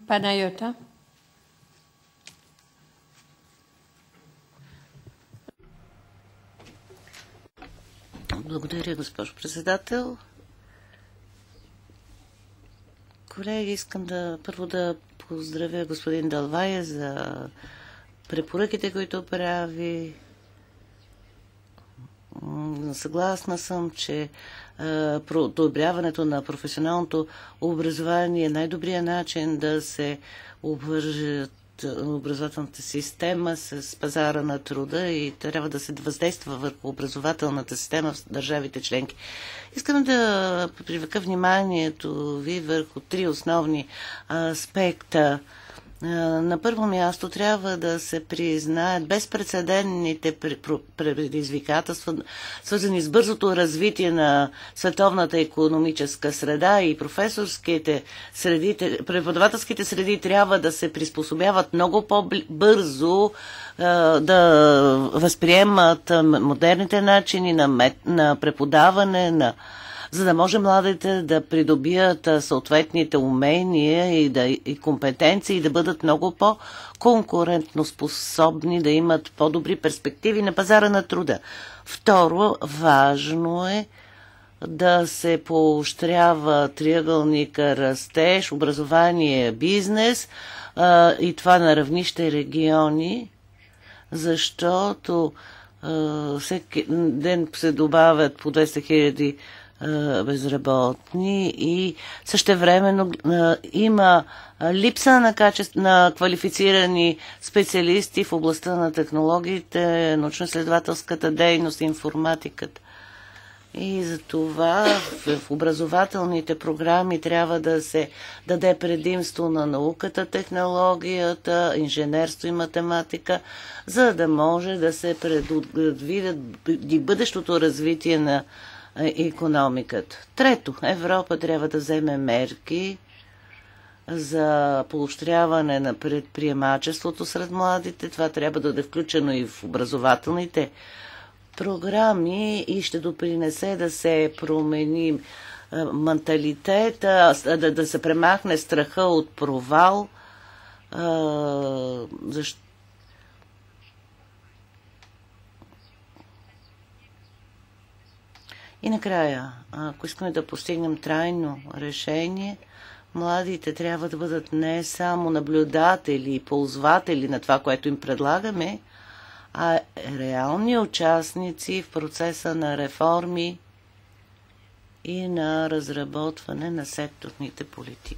Панайота. Благодаря, госпожо председател. Колеги, искам първо да поздравя господин Далвая за препоръките, които прави. Съгласна съм, че подобряването на професионалното образование е най-добрият начин да се обвържат образователната система с пазара на труда и трябва да се въздейства върху образователната система в държавите членки. Искам да привлека вниманието ви върху три основни аспекта. На първо място трябва да се признаят безпрецедентните предизвикателства, свързани с бързото развитие на световната икономическа среда и професорските среди, преподавателските среди трябва да се приспособяват много по-бързо, да възприемат модерните начини на преподаване, за да може младите да придобият съответните умения и компетенции и да бъдат много по-конкурентно способни, да имат по-добри перспективи на пазара на труда. Второ, важно е да се поощрява триъгълника растеж, образование, бизнес и това на равнище региони, защото всеки ден се добавят по 200 хиляди безработни и същевременно има липса на квалифицирани специалисти в областта на технологиите, научно-изследователската дейност, информатиката. И за това в образователните програми трябва да се даде предимство на науката, технологията, инженерство и математика, за да може да се предвидят бъдещото развитие на икономиката. Трето, Европа трябва да вземе мерки за поощряване на предприемачеството сред младите. Това трябва да бъде включено и в образователните програми и ще допринесе да се промени менталитета, да се премахне страха от провал. Защо? И накрая, ако искаме да постигнем трайно решение, младите трябва да бъдат не само наблюдатели и ползватели на това, което им предлагаме, а реални участници в процеса на реформи и на разработване на секторните политики.